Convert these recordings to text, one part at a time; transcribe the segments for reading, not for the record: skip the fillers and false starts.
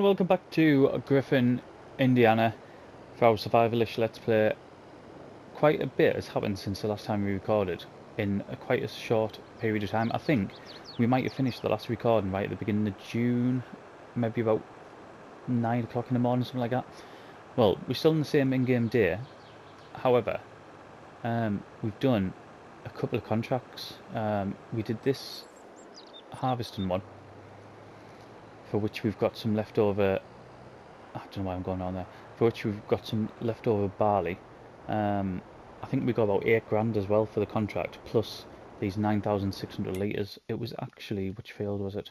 welcome back to Griffin, Indiana for our survivalish let's play. Quite a bit has happened since the last time we recorded in quite a short period of time. I think we might have finished the last recording right at the beginning of June, maybe about 9 o'clock in the morning, something like that. Well, we're still in the same in-game day. However, we've done a couple of contracts. We did this harvesting one, for which we've got some leftover. I don't know why I'm going on there. For which we've got some leftover barley. I think we got about 8 grand as well for the contract, plus these 9,600 litres. It was actually, which field was it?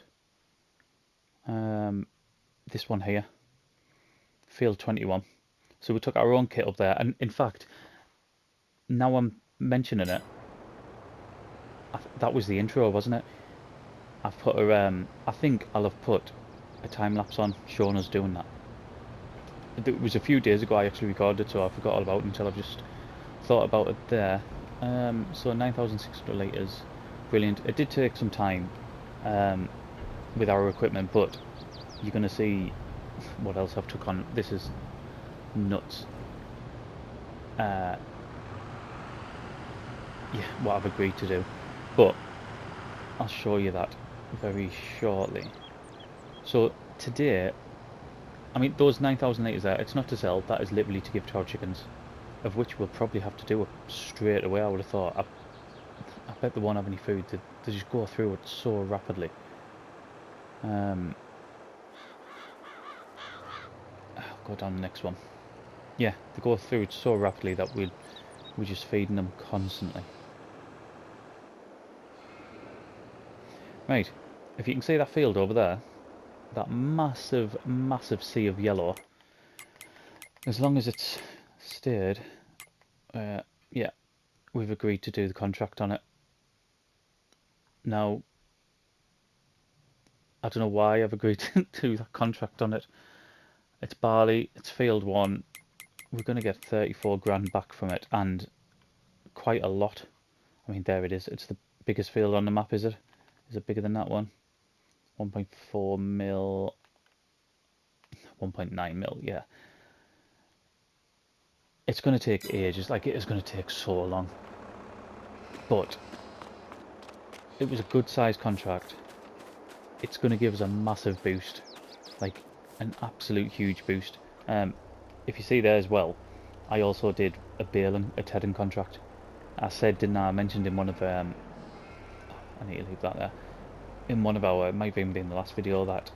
This one here, field 21. So we took our own kit up there, and in fact, now I'm mentioning it, that was the intro, wasn't it? I've put a, I think I'll have put a time lapse on showing us doing that. It was a few days ago I actually recorded it, so I forgot all about it until I've just thought about it there. So 9,600 litres, brilliant. It did take some time with our equipment, but you're going to see what else I've took on. This is nuts. Yeah, what I've agreed to do, but I'll show you that very shortly. So today, I mean, those 9,000 litres there, it's not to sell, that is literally to give to our chickens, of which we'll probably have to do it straight away, I would have thought. I bet they won't have any food, they just go through it so rapidly. I'll go down the next one. Yeah, they go through it so rapidly that we're just feeding them constantly. Right, if you can see that field over there, that massive, massive sea of yellow, as long as it's stayed, yeah, we've agreed to do the contract on it. Now, I don't know why I've agreed to do that contract on it. It's barley, it's field 1, we're going to get 34 grand back from it, and quite a lot. I mean, there it is, it's the biggest field on the map, is it? Is it bigger than that one? 1.4 mil, 1.9 mil, yeah. It's going to take ages, like it is going to take so long. But it was a good sized contract. It's going to give us a massive boost, like an absolute huge boost. If you see there as well, I also did a baling, a tedding contract. I said, didn't I? I mentioned in one of I need to leave that there. In one of our, it might have even been the last video, that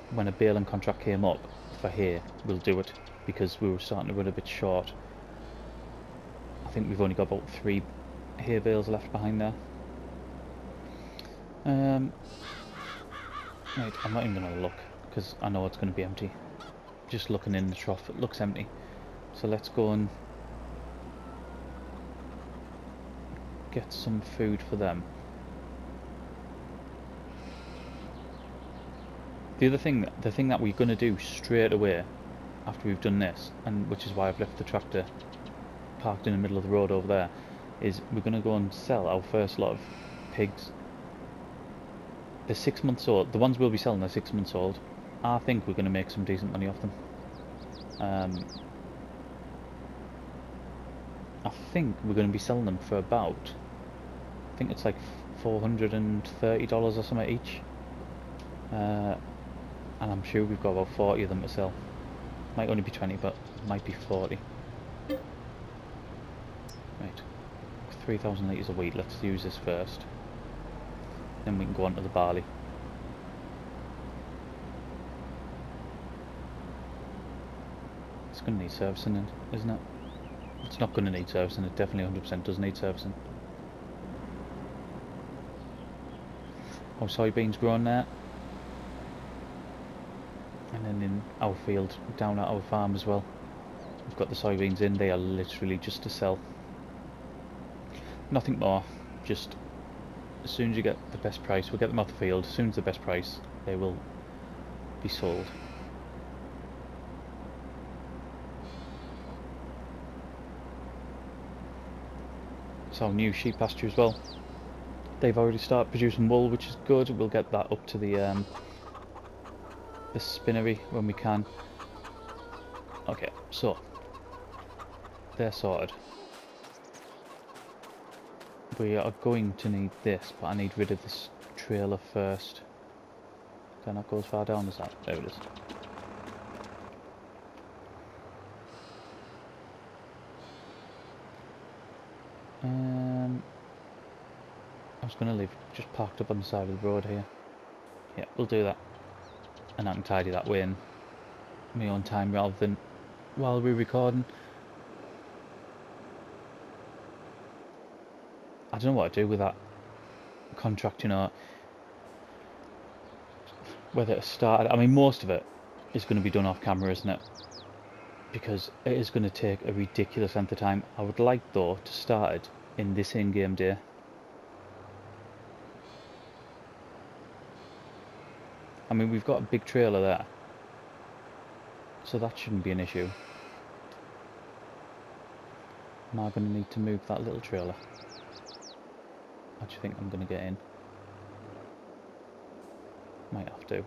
when a baling contract came up for hay, we'll do it, because we were starting to run a bit short. I think we've only got about 3 hay bales left behind there. Right, I'm not even going to look, because I know it's going to be empty. Just looking in the trough, it looks empty. So let's go and get some food for them. The thing that we're going to do straight away after we've done this, and which is why I've left the tractor parked in the middle of the road over there, is we're going to go and sell our first lot of pigs. They're 6 months old. The ones we'll be selling are 6 months old. I think we're going to make some decent money off them. I think we're going to be selling them for about, I think it's like $430 or something each. And I'm sure we've got about 40 of them to sell. Might only be 20, but it might be 40. Right, 3,000 litres of wheat. Let's use this first. Then we can go on to the barley. It's going to need servicing, isn't it? It's not going to need servicing. It definitely 100% does need servicing. Our soybeans growing there. And then in our field down at our farm as well, we've got the soybeans in. They are literally just to sell, nothing more. Just as soon as you get the best price, we'll get them off the field. As soon as the best price, they will be sold. It's our new sheep pasture as well. They've already started producing wool, which is good. We'll get that up to the the spinnery when we can. Okay, so they're sorted. We are going to need this, but I need rid of this trailer first. Can that go as far down as that? There it is. I was going to leave it just parked up on the side of the road here. Yeah, we'll do that. And I can tidy that way in my own time rather than while we're recording. I don't know what to do with that contract, you know. Whether it started, I mean, most of it is going to be done off camera, isn't it? Because it is going to take a ridiculous length of time. I would like, though, to start it in this in-game day. I mean, we've got a big trailer there, so that shouldn't be an issue. Am I going to need to move that little trailer? How do you think I'm going to get in? Might have to.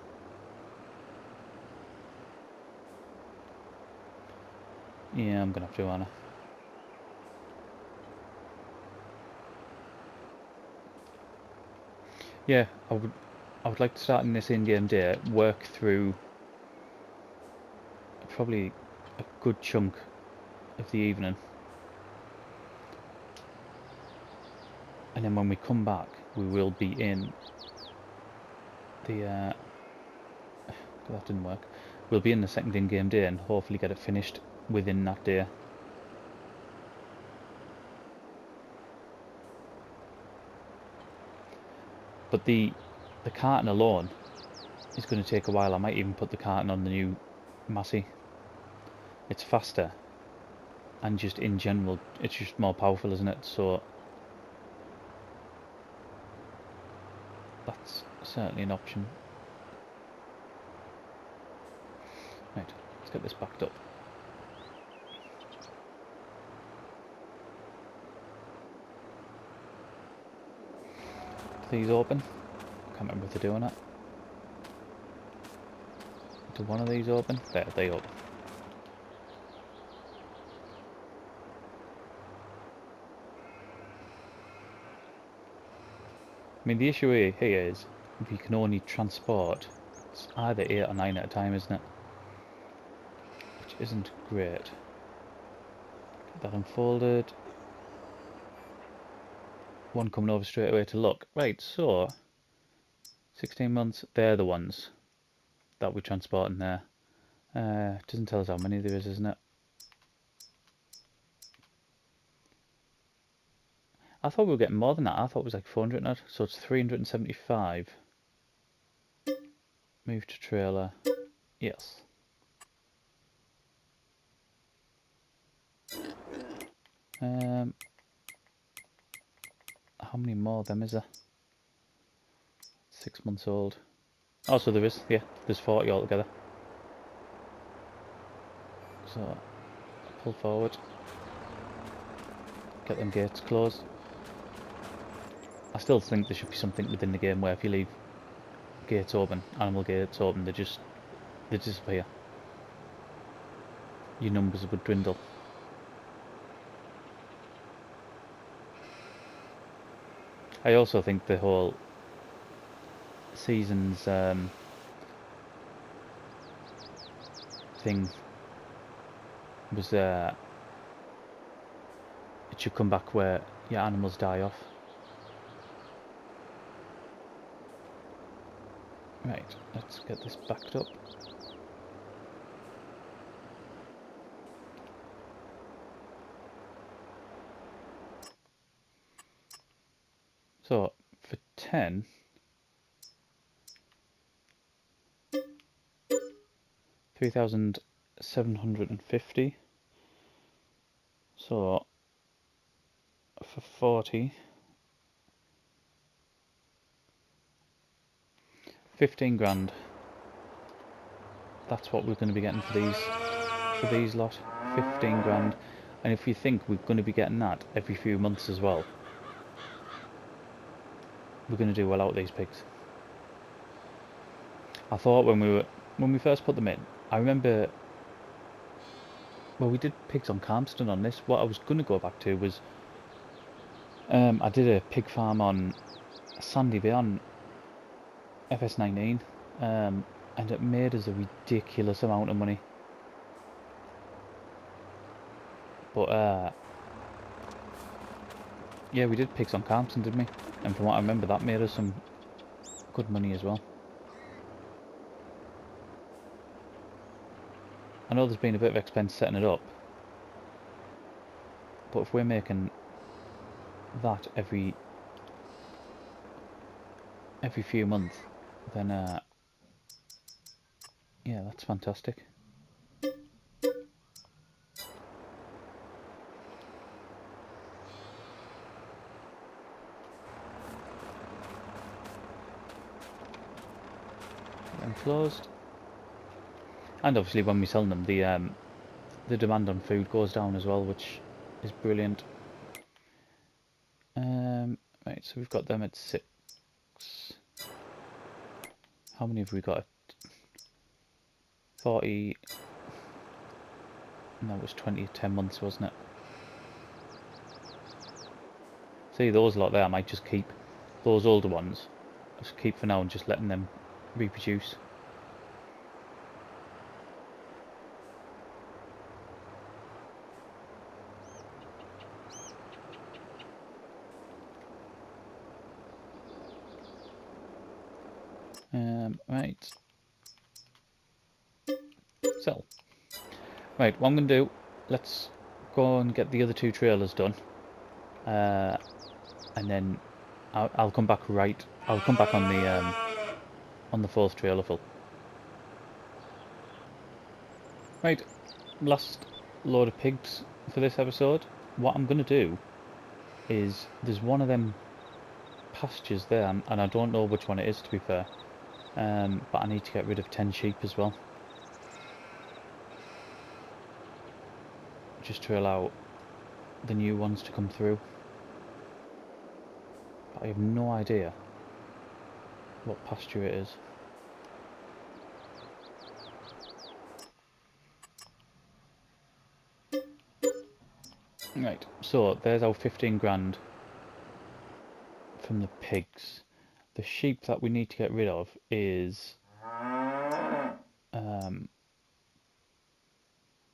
Yeah, I'm going to have to, aren't I? Yeah, I would like to start in this in-game day, work through probably a good chunk of the evening. And then when we come back, we will be in the... that didn't work. We'll be in the second in-game day and hopefully get it finished within that day. But the carton alone is going to take a while. I might even put the carton on the new Massey. It's faster, and just in general, it's just more powerful, isn't it? So that's certainly an option. Right, let's get this backed up. Do these open? I can't remember if they're doing it. Do one of these open? There, they open. I mean, the issue here is we can only transport, it's either 8 or 9 at a time, isn't it? Which isn't great. Get that unfolded. One coming over straight away to look. Right, so 16 months, they're the ones that we're transporting there. It doesn't tell us how many there is, isn't it? I thought we were getting more than that. I thought it was like 400 now. So it's 375. Move to trailer. Yes. How many more of them is there? 6 months old. Oh, so there is. Yeah, there's 40 altogether. So pull forward. Get them gates closed. I still think there should be something within the game where if you leave gates open, animal gates open, they disappear. Your numbers would dwindle. I also think the whole seasons thing was it should come back where your animals die off. Right, let's get this backed up. So for 10, $3,750. So for 40, 15 grand. That's what we're going to be getting for these lot. 15 grand. And if we think we're going to be getting that every few months as well, we're going to do well out of these pigs. I thought when we were when we first put them in, I remember, well, we did pigs on Calmston on this. What I was going to go back to was, I did a pig farm on Sandy Bay on FS19, and it made us a ridiculous amount of money. But yeah, we did pigs on Calmston, didn't we? And from what I remember, that made us some good money as well. I know there's been a bit of expense setting it up, but if we're making that every few months, then yeah, that's fantastic. Get them closed. And obviously when we sell them, the demand on food goes down as well, which is brilliant. Right, so we've got them at 6. How many have we got? 40. No, it was 20, 10 months, wasn't it? See, those lot there, I might just keep. Those older ones, just keep for now and just letting them reproduce. Right. Sell. Right, what I'm going to do, let's go and get the other 2 trailers done. And then I'll come back I'll come back on the 4th trailer full. Right, last load of pigs for this episode. What I'm going to do is, there's one of them pastures there, and I don't know which one it is, to be fair. But I need to get rid of 10 sheep as well, just to allow the new ones to come through. But I have no idea what pasture it is. Right, so there's our 15 grand from the pigs. The sheep that we need to get rid of is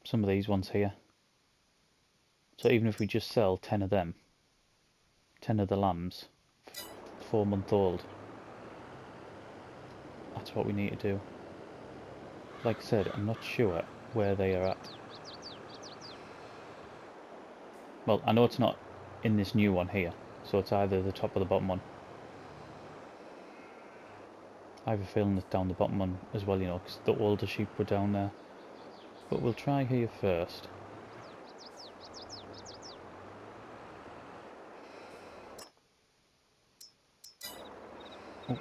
some of these ones here. So even if we just sell 10 of them, 10 of the lambs, 4-month-old, that's what we need to do. Like I said, I'm not sure where they are at. Well, I know it's not in this new one here, so it's either the top or the bottom one. I have a feeling it's down the bottom one as well, you know, because the older sheep were down there. But we'll try here first. Oh.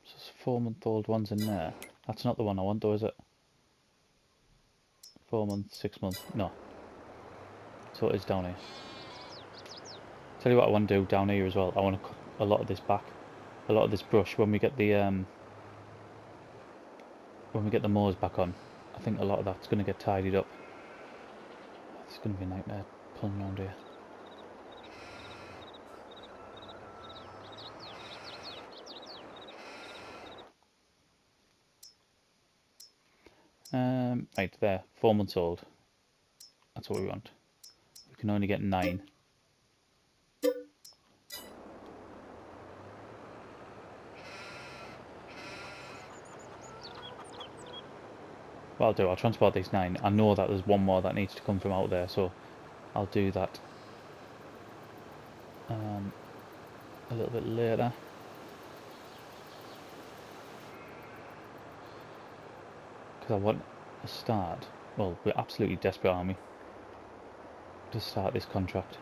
So there's 4-month-old ones in there. That's not the one I want though, is it? 4 months, 6 months, no. So it is down here. Tell you what I want to do down here as well. I want to cut a lot of this back, a lot of this brush when we get the mowers back on. I think a lot of that's going to get tidied up. It's going to be a nightmare pulling around here. Right there, 4 months old. That's what we want. We can only get 9. What I'll do, I'll transport these 9. I know that there's one more that needs to come from out there, so I'll do that a little bit later. Because I want to start, well, we're absolutely desperate, aren't we, to start this contract.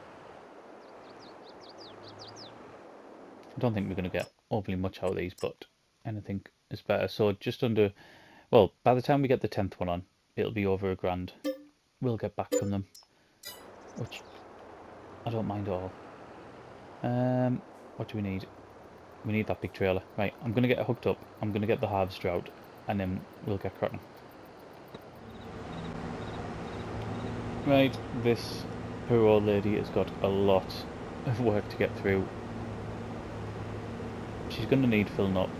I don't think we're going to get overly much out of these, but anything is better. So just under, well, by the time we get the 10th one on, it'll be over £1,000. We'll get back from them, which I don't mind at all. What do we need? We need that big trailer. Right, I'm going to get it hooked up. I'm going to get the harvester out, and then we'll get cracking. Right, this poor old lady has got a lot of work to get through. She's going to need filling up.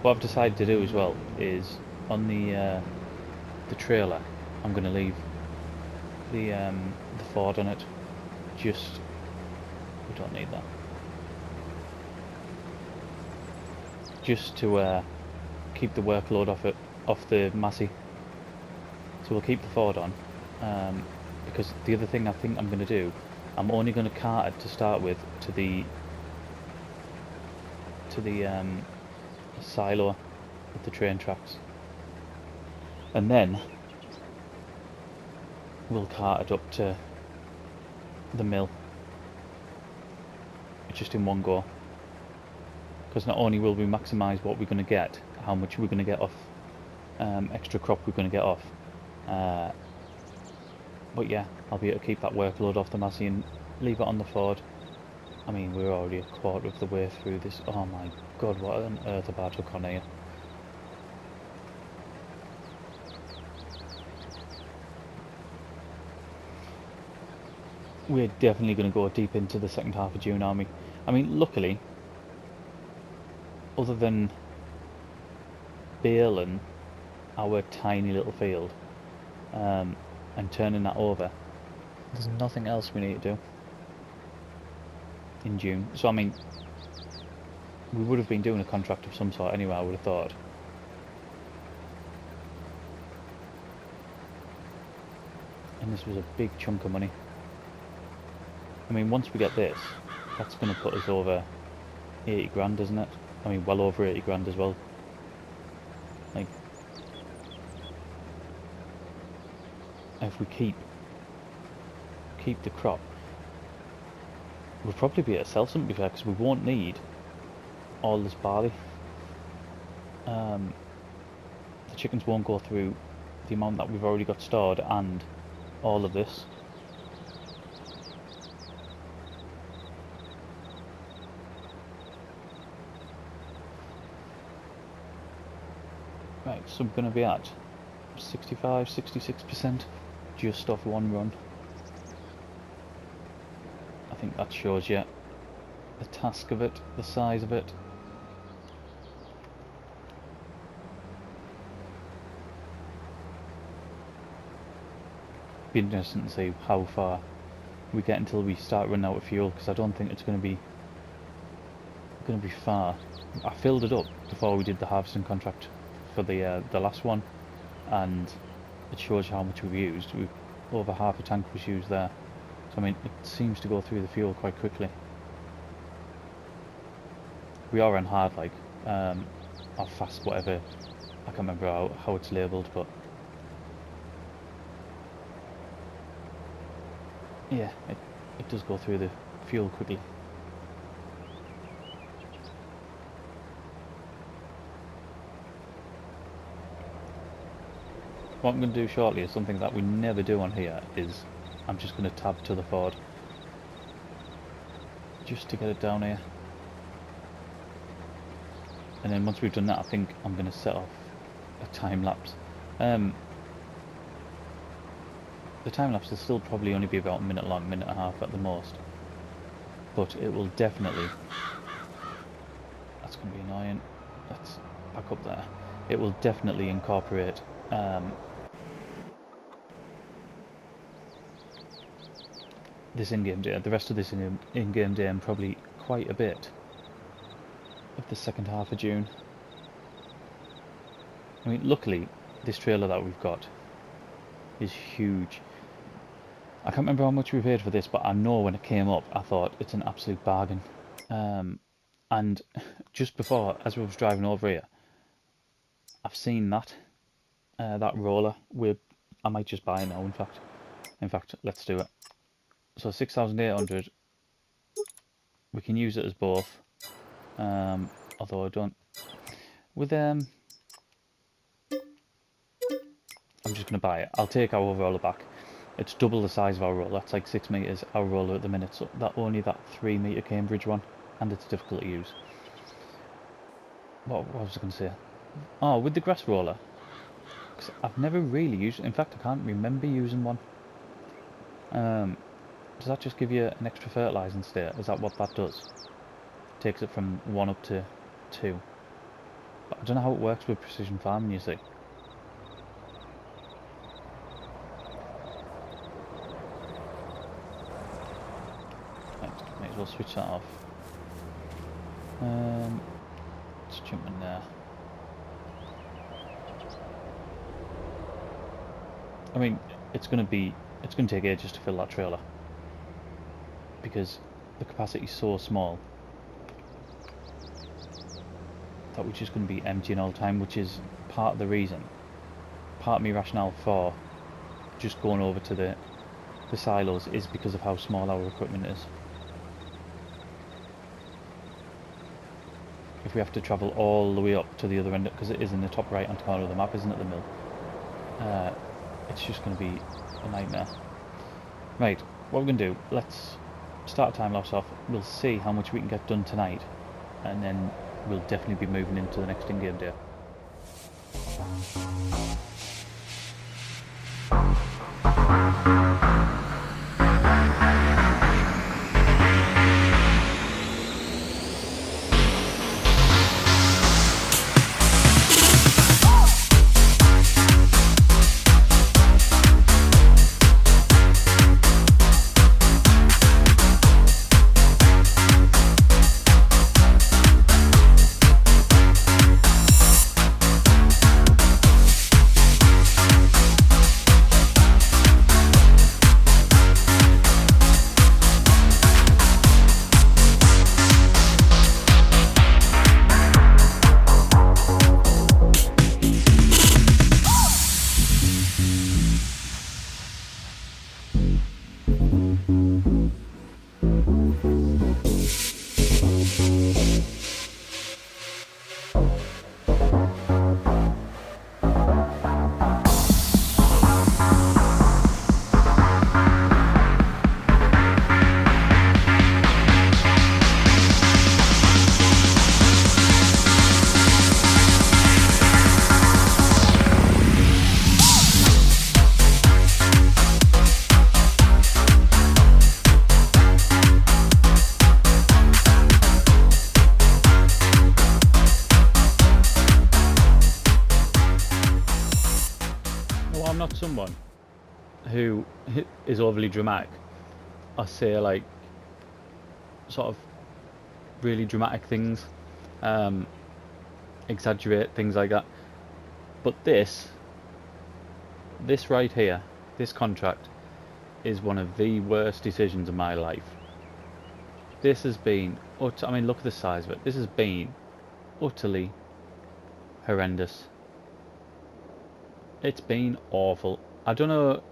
What I've decided to do as well is on the trailer, I'm going to leave the Ford on it. Just, we don't need that. Just to keep the workload off the Massey. So we'll keep the Ford on, because the other thing I think I'm going to do, I'm only going to cart it to start with to the silo with the train tracks, and then we'll cart it up to the mill, just in one go. Because not only will we maximise what we're going to get, how much we're going to get off, extra crop we're going to get off, but yeah, I'll be able to keep that workload off the Massey and leave it on the Ford. I mean, we're already a quarter of the way through this. Oh my god, what on earth have I took on here? We're definitely going to go deep into the second half of June, aren't we? I mean, luckily, other than baling our tiny little field and turning that over, there's nothing else we need to do in June. So I mean, we would have been doing a contract of some sort anyway, I would have thought. And this was a big chunk of money. I mean, once we get this, that's going to put us over 80 grand, isn't it? I mean, well over 80 grand as well. Like, if we keep the crop, we'll probably be able to sell something because we won't need all this barley. The chickens won't go through the amount that we've already got stored and all of this. Right, so we're going to be at 65, 66% just off one run. I think that shows you the task of it, the size of it. Be interesting to see how far we get until we start running out of fuel, because I don't think it's going to be far. I filled it up before we did the harvesting contract for the last one, and it shows how much we've used. Over half a tank was used there, so I mean it seems to go through the fuel quite quickly. We are on hard, like, or fast, whatever. I can't remember how it's labelled, but yeah, it does go through the fuel quickly. What I'm going to do shortly is something that we never do on here, is I'm just going to tab to the Ford just to get it down here, and then once we've done that I think I'm going to set off a time lapse. The time lapse will still probably only be about a minute long, minute and a half at the most, but it will definitely, that's going to be annoying, let's back up there, it will definitely incorporate this in-game day, the rest of this in-game day, and probably quite a bit of the second half of June. I mean, luckily this trailer that we've got is huge. I can't remember how much we paid for this, but I know when it came up I thought it's an absolute bargain. And just before, as we was driving over here, I've seen that roller. I might just buy it now, in fact let's do it. So 6,800, we can use it as both, although I don't, with I'm just going to buy it. I'll take our overall back. It's double the size of our roller. That's like 6 meters. Our roller at the minute, so only that 3 meter Cambridge one, and it's difficult to use. What was I going to say? Oh, with the grass roller, because I've never really used it. In fact, I can't remember using one. Does that just give you an extra fertilising state? Is that what that does? Takes it from 1 up to 2. But I don't know how it works with precision farming, you see. Right, may as well switch that off. Let's jump in there. I mean, it's going to take ages to fill that trailer, because the capacity is so small that we're just going to be emptying all the time, which is part of the reason, part of my rationale for just going over to the silos, is because of how small our equipment is. If we have to travel all the way up to the other end, because it is in the top right hand corner of the map, isn't it, the mill? It's just going to be a nightmare. Right, what we're going to do, let's start a time lapse off. We'll see how much we can get done tonight, and then we'll definitely be moving into the next in-game day. I'm not someone who is overly dramatic. I say like sort of really dramatic things, exaggerate things like that. But this right here, this contract, is one of the worst decisions of my life. This has been, I mean, look at the size of it. This has been utterly horrendous. It's been awful. I don't know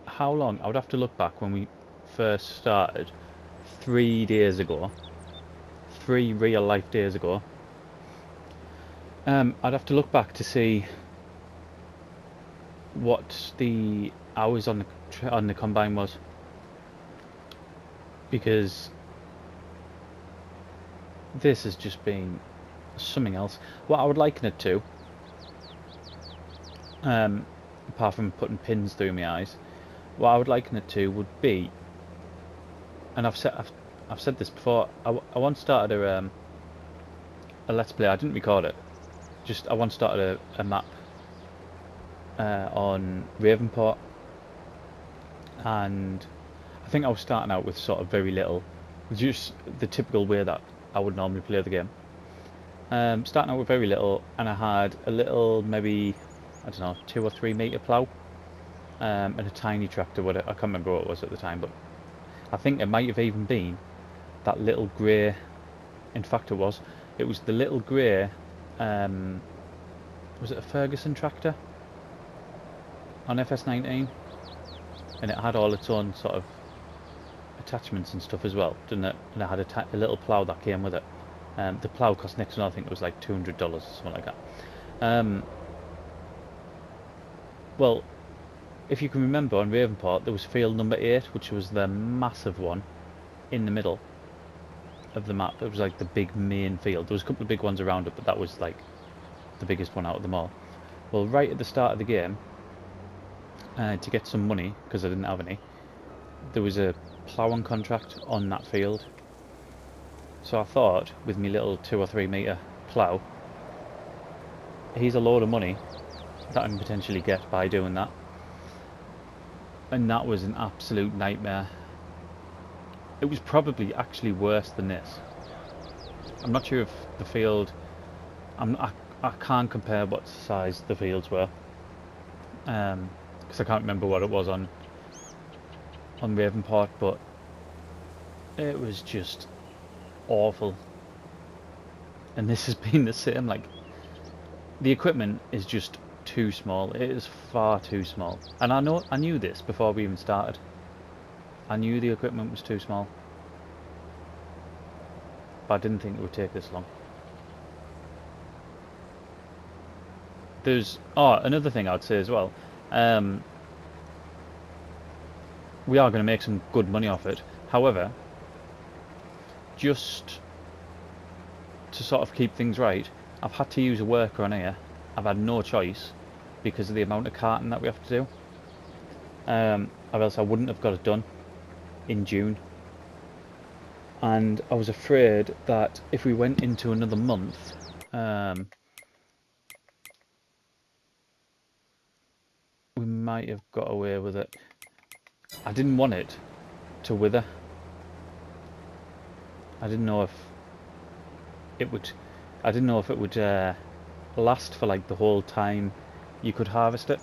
how long. I would have to look back when we first started 3 days ago, 3 real life days ago. I'd have to look back to see what the hours on the combine was, because this has just been something else. What I would liken it to, apart from putting pins through my eyes, what I would liken it to would be, and I've said this before. I once started a let's play. I didn't record it. Just I once started a map on Ravenport, and I think I was starting out with sort of very little, just the typical way that I would normally play the game. Starting out with very little, and I had a little, maybe, I don't know, 2 or 3 meter plough, and a tiny tractor with it. I can't remember what it was at the time, but I think it might have even been that little grey. In fact, it was the little grey. Was it a Ferguson tractor on FS19? And it had all its own sort of attachments and stuff as well, didn't it? And it had a little plough that came with it. The plough cost next to nothing. I think it was like $200 or something like that. Well, if you can remember on Ravenport, there was field number 8, which was the massive one in the middle of the map. It was like the big main field. There was a couple of big ones around it, but that was like the biggest one out of them all. Well, right at the start of the game, to get some money, because I didn't have any, there was a ploughing contract on that field. So I thought, with my little 2 or 3 metre plough, here's a load of money that I can potentially get by doing that. And that was an absolute nightmare. It was probably actually worse than this. I'm not sure if the field... I can't compare what size the fields were. Because I can't remember what it was on Ravenport, but it was just awful. And this has been the same. Like, the equipment is just too small. It is far too small. And I knew this before we even started. I knew the equipment was too small. But I didn't think it would take this long. There's another thing I'd say as well. We are going to make some good money off it. However, just to sort of keep things right, I've had to use a worker on here. I've had no choice because of the amount of carting that we have to do. Or else I wouldn't have got it done in June. And I was afraid that if we went into another month, we might have got away with it. I didn't want it to wither. I didn't know if it would. I didn't know if it would last for like the whole time you could harvest it.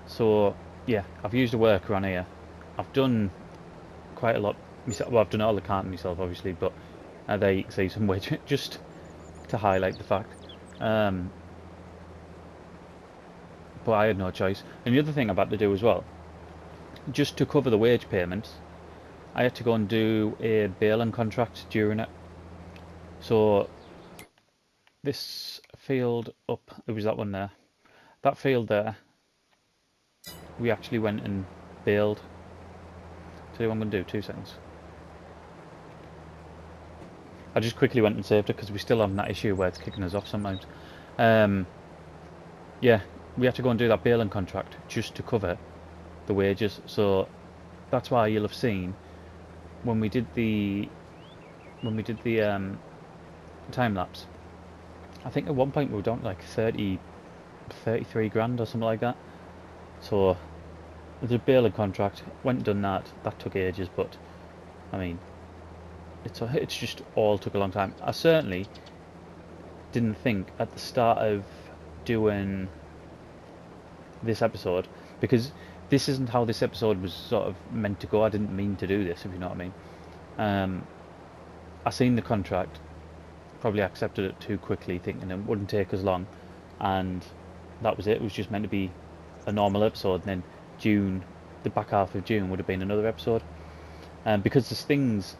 So yeah, I've used a worker on here. I've done quite a lot myself. Well, I've done all the carting myself, obviously, but there you can see some wage just to highlight the fact. But I had no choice. And the other thing I've had to do as well, just to cover the wage payments, I had to go and do a baling contract during it. So this field up, it was that one there. That field there, we actually went and baled. Tell you what I'm going to do, 2 seconds. I just quickly went and saved it because we still have that issue where it's kicking us off sometimes. Yeah, we had to go and do that baling contract just to cover the wages. So that's why you'll have seen when we did the time lapse. I think at one point we were down to like 33 grand or something like that. So the baling contract, went and done that. That took ages, but I mean, it's just all took a long time. I certainly didn't think at the start of doing this episode, because this isn't how this episode was sort of meant to go. I didn't mean to do this, if you know what I mean. I seen the contract, probably accepted it too quickly, thinking it wouldn't take as long, and that was it. It was just meant to be a normal episode, and then June, the back half of June, would have been another episode. Because there's things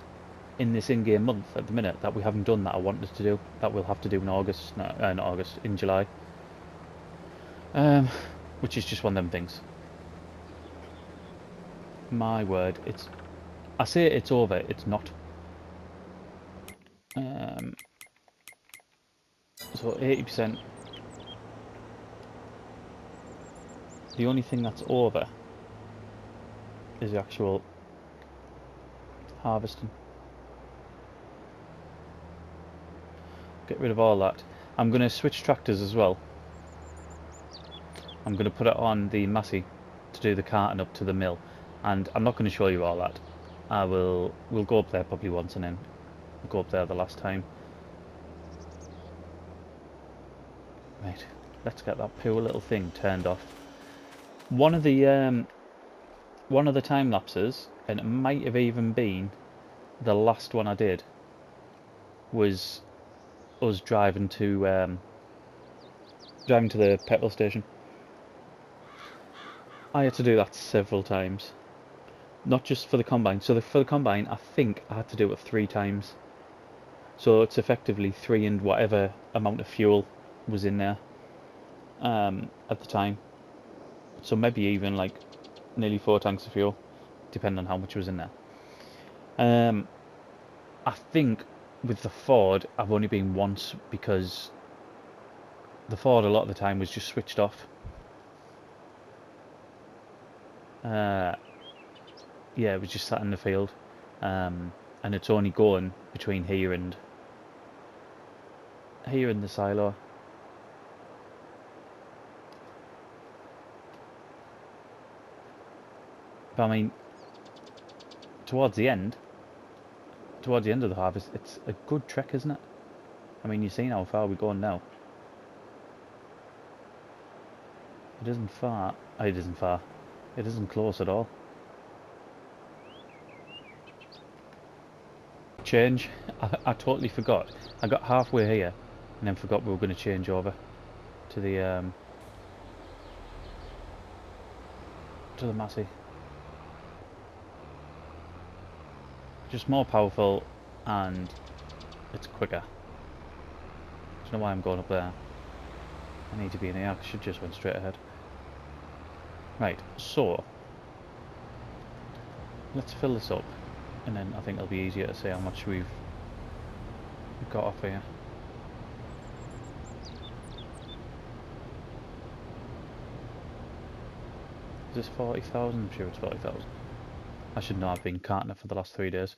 in this in-game month at the minute that we haven't done that I wanted to do, that we'll have to do in August, not August, in July. Which is just one of them things. My word, I say it's over, it's not. So 80%. The only thing that's over is the actual harvesting. Get rid of all that. I'm going to switch tractors as well. I'm going to put it on the Massey to do the carting up to the mill, and I'm not going to show you all that. We'll go up there probably once and then go up there the last time. Right, let's get that poor little thing turned off. One of the time lapses, and it might have even been the last one I did, was us driving to the petrol station. I had to do that several times, not just for the combine. So for the combine, I think I had to do it 3 times. So it's effectively 3 and whatever amount of fuel was in there at the time. So maybe even like nearly 4 tanks of fuel, depending on how much was in there. I think with the Ford, I've only been once because the Ford a lot of the time was just switched off. Yeah, it was just sat in the field, and it's only going between here and the silo. But I mean, towards the end of the harvest, it's a good trek, isn't it? I mean, you've seen how far we're going now. It isn't far. It isn't far. It isn't close at all. Change. I totally forgot. I got halfway here, and then forgot we were going to change over to the Massey. Just more powerful, and it's quicker. I don't know why I'm going up there. I need to be in here. I should just went straight ahead. Right, so let's fill this up, and then I think it'll be easier to see how much we've got off here. Is this 40,000? I'm sure it's 40,000. I should know, I've been carting it for the last 3 days.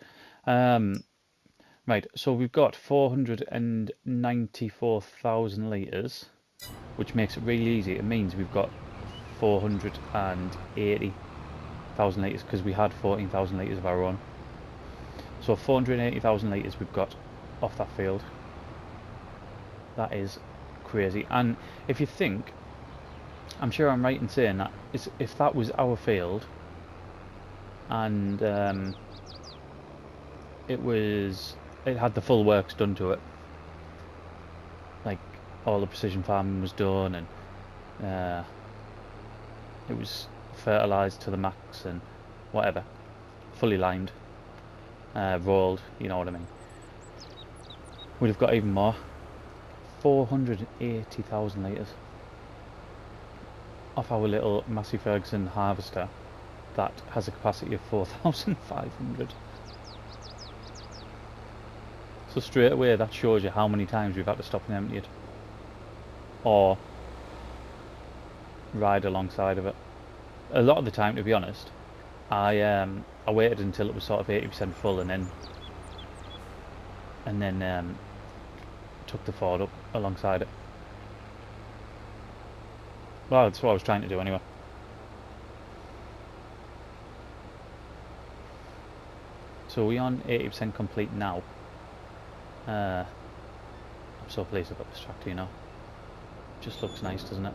Right, so we've got 494,000 litres, which makes it really easy. It means we've got 480,000 litres because we had 14,000 litres of our own. So 480,000 litres we've got off that field. That is crazy. And if you think, I'm sure I'm right in saying that if that was our field and it had the full works done to it, like all the precision farming was done and it was fertilised to the max and whatever, fully lined, rolled, you know what I mean, we'd have got even more. 480,000 litres off our little Massey Ferguson harvester that has a capacity of 4,500. So straight away that shows you how many times we've had to stop and empty it, or ride alongside of it. A lot of the time, to be honest, I waited until it was sort of 80% full and then took the Ford up alongside it. Well, that's what I was trying to do anyway. So we're on 80% complete now. I'm so pleased about this tractor, you know. Just looks nice, doesn't it?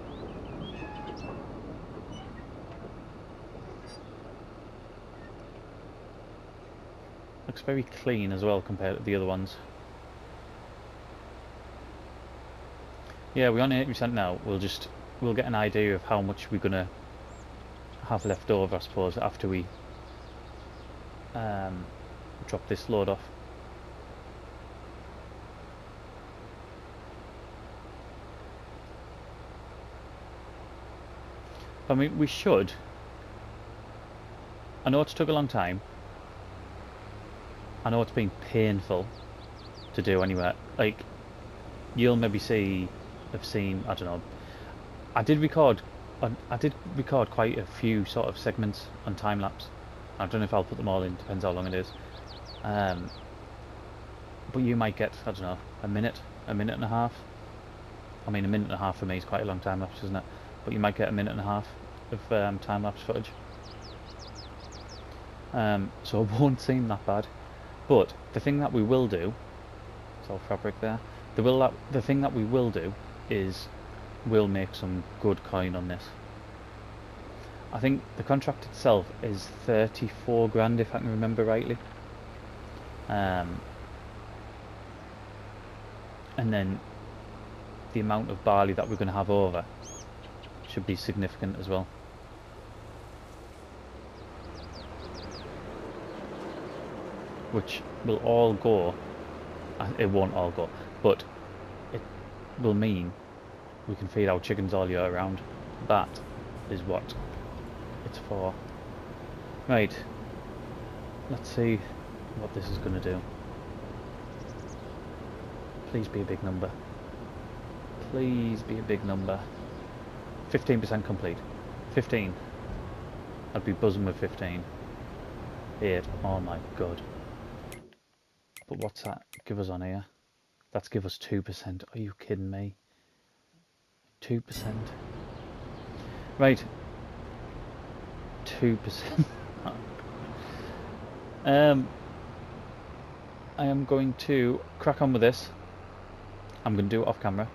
Looks very clean as well compared to the other ones. Yeah, we're on 80% now. We'll get an idea of how much we're gonna have left over, I suppose, after we drop this load off. I mean, we should. I know it's took a long time. I know it's been painful to do anyway. Like, you'll maybe have seen, I don't know. I did record quite a few sort of segments on time lapse. I don't know if I'll put them all in. Depends how long it is. But you might get, I don't know, a minute and a half. I mean, a minute and a half for me is quite a long time lapse, isn't it? But you might get a minute and a half of time lapse footage. So it won't seem that bad. But the thing that we will do, it's all fabric there. The thing that we will do is we'll make some good coin on this. I think the contract itself is 34 grand if I can remember rightly. And then the amount of barley that we're going to have over should be significant as well. Which will all go, it won't all go, but it will mean we can feed our chickens all year round. That is what it's for. Right, let's see what this is going to do. Please be a big number. Please be a big number. 15% complete. 15. I'd be buzzing with 15. 8. Oh my god. But what's that give us on here? That's give us 2%. Are you kidding me? 2%. Right. 2%. I am going to crack on with this. I'm going to do it off camera.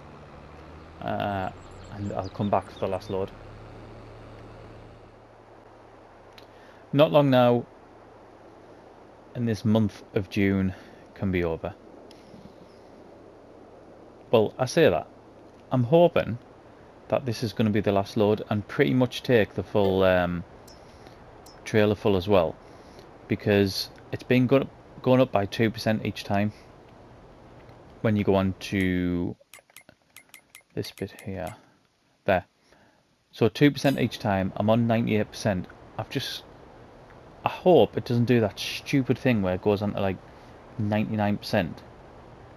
And I'll come back for the last load. Not long now, and this month of June can be over. Well, I say that. I'm hoping that this is going to be the last load and pretty much take the full trailer full as well, because it's been going up by 2% each time when you go on to this bit here. There. So 2% each time. I'm on 98%. I hope it doesn't do that stupid thing where it goes on to like 99%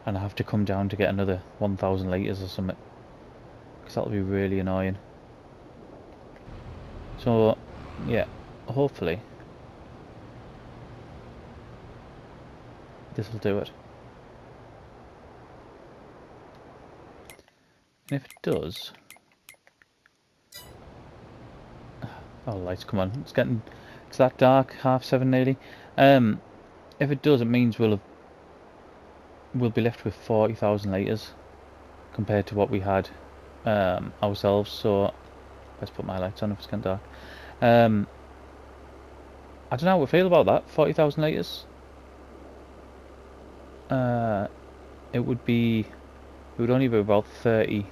and I have to come down to get another 1,000 litres or something, because that'll be really annoying. So yeah, hopefully this will do it. And if it does... Oh, lights, come on. It's that dark, 7:30 nearly. If it does, it means we'll be left with 40,000 litres compared to what we had ourselves. So let's put my lights on if it's getting dark. I don't know how we feel about that. 40,000 litres. It would only be about 30.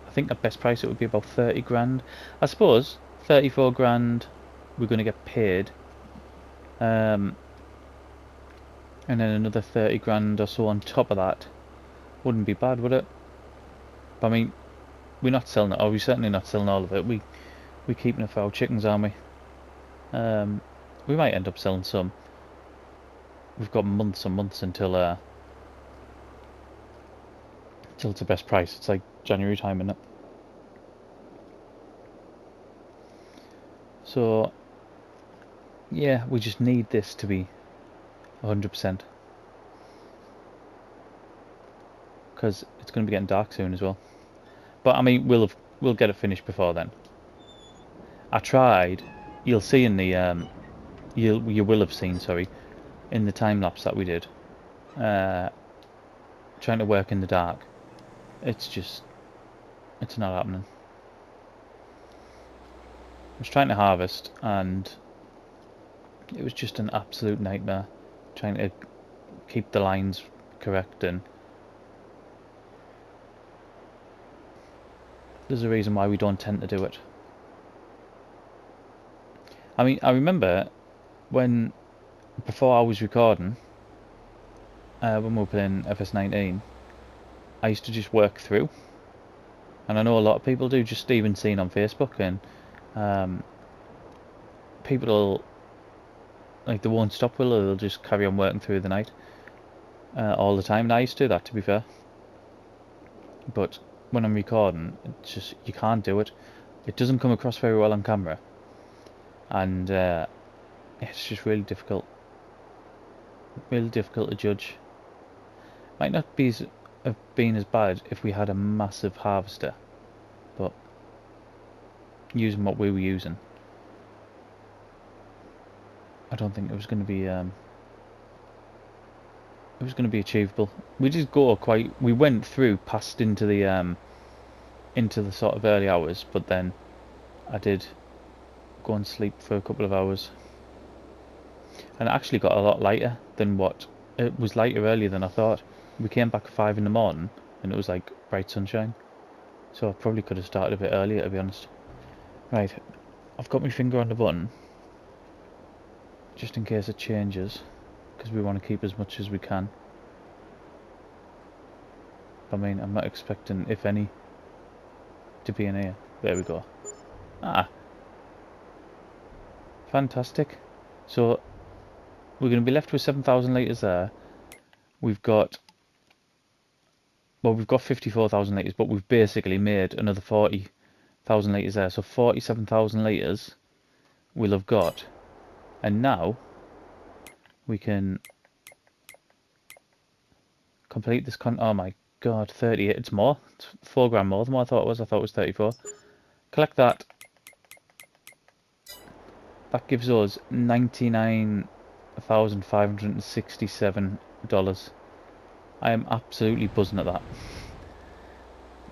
I think at best price it would be about 30 grand. I suppose 34 grand we're going to get paid, and then another 30 grand or so on top of that. Wouldn't be bad, would it? But I mean, we're not selling it, or we're certainly not selling all of it. We're keeping it for our chickens, aren't we? We might end up selling some. We've got months and months until it's the best price. It's like January time, isn't it? So yeah, we just need this to be 100%, because it's going to be getting dark soon as well. But I mean, we'll get it finished before then. I tried. You'll see in the you will have seen, sorry, in the time lapse that we did. Trying to work in the dark. It's not happening. I was trying to harvest and it was just an absolute nightmare trying to keep the lines correct, and there's a reason why we don't tend to do it. I mean, I remember before I was recording, when we were playing FS19, I used to just work through, and I know a lot of people do, just even seeing on Facebook, and people like, they won't stop, they'll just carry on working through the night all the time, and I used to do that, to be fair. But when I'm recording, it's just, you can't do it. It doesn't come across very well on camera, and it's just really difficult to judge. Might not have been as bad if we had a massive harvester, but using what we were using, I don't think it was going to be achievable. We did go we went through past into the sort of early hours, but then I did go and sleep for a couple of hours, and it actually got a lot lighter than what it was, lighter earlier than I thought. We came back at 5 in the morning and it was like bright sunshine, so I probably could have started a bit earlier, to be honest. Right, I've got my finger on the button just in case it changes, because we want to keep as much as we can. I mean, I'm not expecting, if any, to be in here. There we go. Ah, fantastic. So we're going to be left with 7,000 litres there. We've got, well, we've got 54,000 litres, but we've basically made another 40,000 litres there. So 47,000 litres we'll have got. And now we can complete this oh my god, 38. It's more. It's 4 grand more than what I thought it was. I thought it was 34. Collect that. That gives us $99,567. I am absolutely buzzing at that.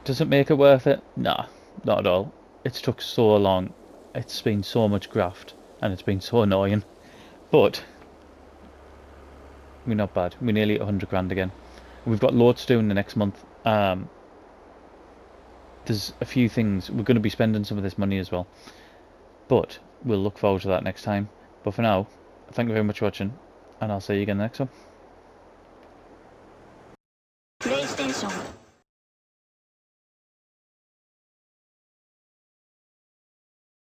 Does it make it worth it? Nah, not at all. It's took so long. It's been so much graft, and it's been so annoying. But we're not bad. We're nearly 100 grand again. We've got loads to do in the next month. There's a few things. We're going to be spending some of this money as well. But we'll look forward to that next time. But for now, thank you very much for watching, and I'll see you again next one.